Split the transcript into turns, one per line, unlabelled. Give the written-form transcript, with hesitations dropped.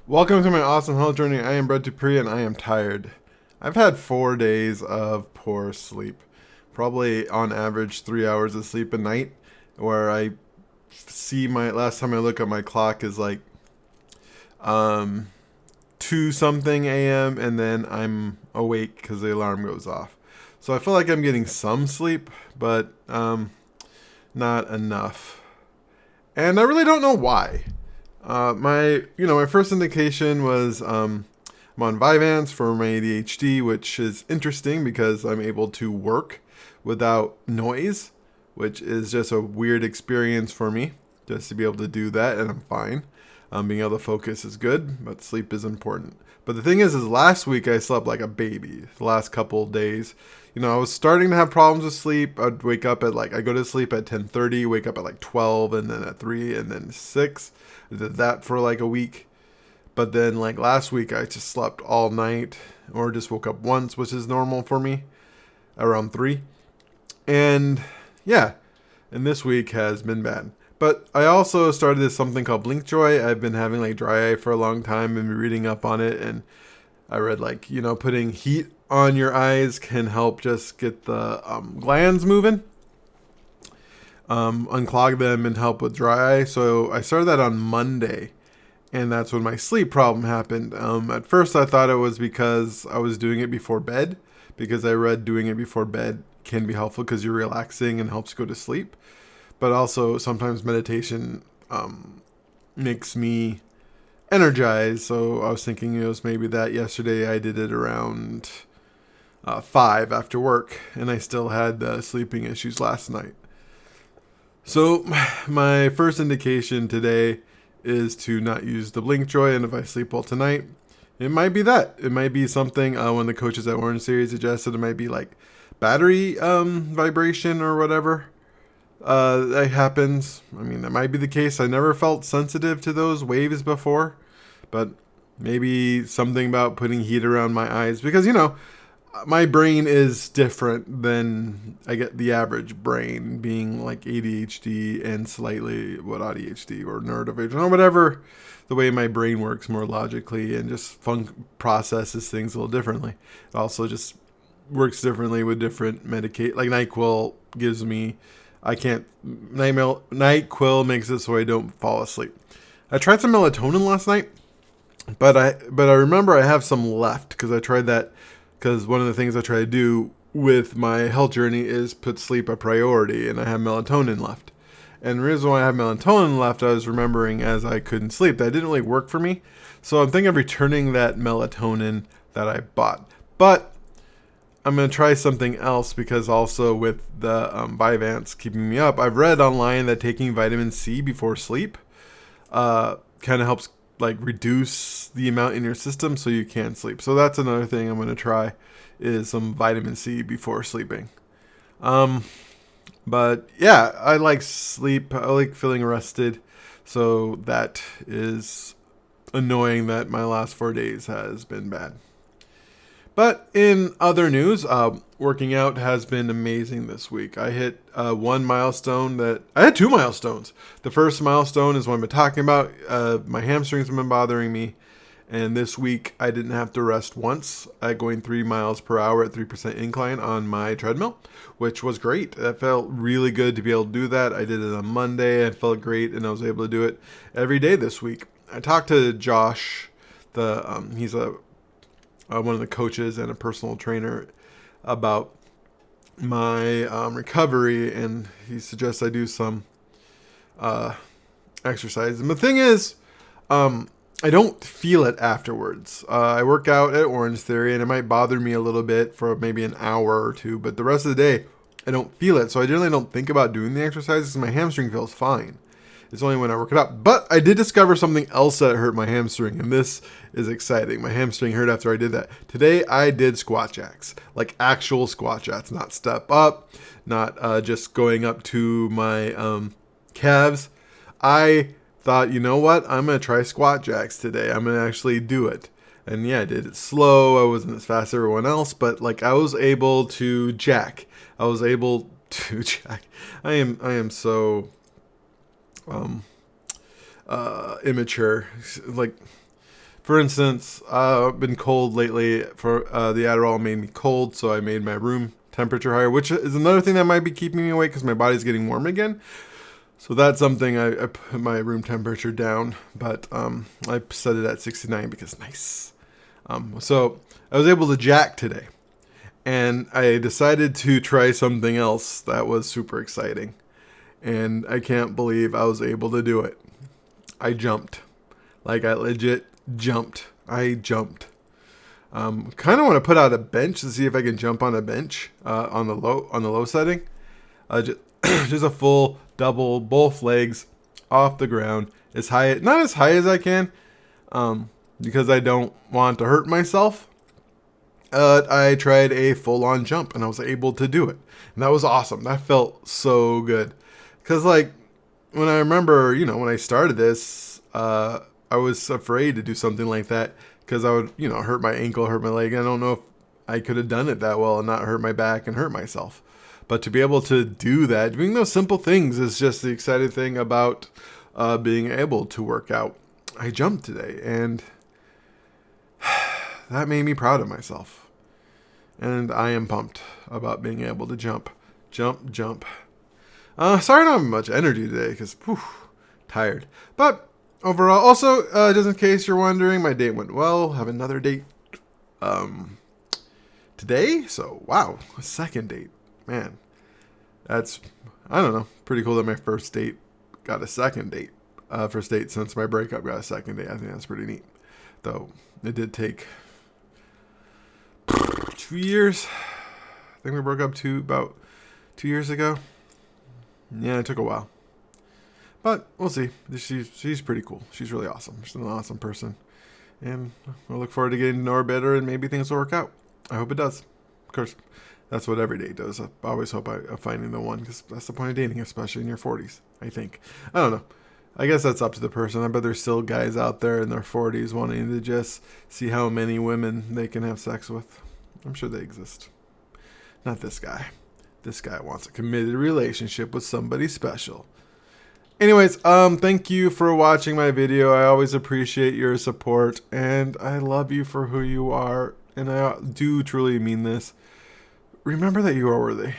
Welcome to my awesome health journey. I am Brett Dupree and I am tired. I've had 4 days of poor sleep. Probably on average 3 hours of sleep a night. Where I see my last time I look at my clock is like um 2 something a.m. and then I'm awake because the alarm goes off. So I feel like I'm getting some sleep, but not enough. And I really don't know why. My first indication was I'm on Vyvanse for my ADHD, which is interesting because I'm able to work without noise, which is just a weird experience for me, just to be able to do that, and I'm fine. Being able to focus is good, but sleep is important. But the thing is last week I slept like a baby. The last couple of days, I was starting to have problems with sleep. I'd wake up at I go to sleep at 10:30, wake up at like 12, and then at 3, and then 6. I did that for like a week. But then like last week I just slept all night or just woke up once, which is normal for me, around 3. And yeah, and this week has been bad. But I also started this something called Blink Joy. I've been having like dry eye for a long time and been reading up on it, and I read putting heat on your eyes can help just get the glands moving, unclog them and help with dry eye. So I started that on Monday, and that's when my sleep problem happened. At first I thought it was because I was doing it before bed, because I read doing it before bed can be helpful because you're relaxing and helps go to sleep. But also sometimes meditation makes me energized. So I was thinking it was maybe that. Yesterday I did it around 5 after work, and I still had sleeping issues last night. So my first indication today is to not use the Blink Joy, and if I sleep well tonight, it might be that. It might be something when the coaches at Orange Series suggested it might be like battery vibration or whatever. That happens. I mean, that might be the case. I never felt sensitive to those waves before, but maybe something about putting heat around my eyes because my brain is different than I get the average brain, being like ADHD and slightly ADHD or neurodivergent or whatever. The way my brain works more logically and just processes things a little differently. It also just works differently with different medicate. Like NyQuil gives me, I can't. NyQuil makes it so I don't fall asleep. I tried some melatonin last night, but I remember I have some left because I tried that. Because one of the things I try to do with my health journey is put sleep a priority, and I have melatonin left. And the reason why I have melatonin left, I was remembering as I couldn't sleep, that didn't really work for me. So I'm thinking of returning that melatonin that I bought. But I'm going to try something else because also with the Vyvanse keeping me up, I've read online that taking vitamin C before sleep kind of helps reduce the amount in your system so you can sleep. So that's another thing I'm going to try is some vitamin C before sleeping. But yeah, I like sleep. I like feeling rested. So that is annoying that my last 4 days has been bad. But in other news, working out has been amazing this week. I hit one milestone that I had 2 milestones. The first milestone is what I've been talking about. My hamstrings have been bothering me. And this week I didn't have to rest once at going 3 miles per hour at 3% incline on my treadmill, which was great. That felt really good to be able to do that. I did it on Monday. I felt great, and I was able to do it every day this week. I talked to Josh, he's one of the coaches and a personal trainer, about my recovery, and he suggests I do some exercise. And the thing is, I don't feel it afterwards. I work out at Orange Theory, and it might bother me a little bit for maybe an hour or two, but the rest of the day, I don't feel it. So I generally don't think about doing the exercises. My hamstring feels fine. It's only when I work it up. But I did discover something else that hurt my hamstring, and this is exciting. My hamstring hurt after I did that. Today, I did squat jacks, like actual squat jacks, not step up, not just going up to my calves. I thought, you know what? I'm going to try squat jacks today. I'm going to actually do it. And yeah, I did it slow. I wasn't as fast as everyone else, but I was able to jack. I was able to jack. I am so immature. For instance, I've been cold lately. For the Adderall made me cold, so I made my room temperature higher, which is another thing that might be keeping me awake because my body's getting warm again. So that's something I put my room temperature down, but I set it at 69 because nice. So I was able to jack today, and I decided to try something else that was super exciting, and I can't believe I was able to do it. I jumped, like I legit jumped. I jumped. Kind of want to put out a bench to see if I can jump on a bench on the low setting. Just, just a full double, both legs off the ground, as high, not as high as I can, because I don't want to hurt myself. I tried a full-on jump and I was able to do it, and that was awesome. That felt so good, because like when I remember, when I started this, I was afraid to do something like that because I would, hurt my ankle, hurt my leg. I don't know if I could have done it that well and not hurt my back and hurt myself. But to be able to do that, doing those simple things is just the exciting thing about being able to work out. I jumped today, and that made me proud of myself. And I am pumped about being able to jump. Jump, jump. Sorry I don't have much energy today because, tired. But overall, also, just in case you're wondering, my date went well. Have another date today. So, wow, a second date. Man, that's, I don't know, pretty cool that my first date got a second date. First date since my breakup got a second date. I think that's pretty neat. Though, it did take 2 years. I think we broke up about 2 years ago. Yeah, it took a while. But we'll see. She's pretty cool. She's really awesome. She's an awesome person. And I look forward to getting to know her better, and maybe things will work out. I hope it does. Of course. That's what every date does. I always hope I'm finding the one, because that's the point of dating, especially in your 40s, I think. I don't know. I guess that's up to the person. I bet there's still guys out there in their 40s wanting to just see how many women they can have sex with. I'm sure they exist. Not this guy. This guy wants a committed relationship with somebody special. Anyways, thank you for watching my video. I always appreciate your support, and I love you for who you are, and I do truly mean this. Remember that you are worthy.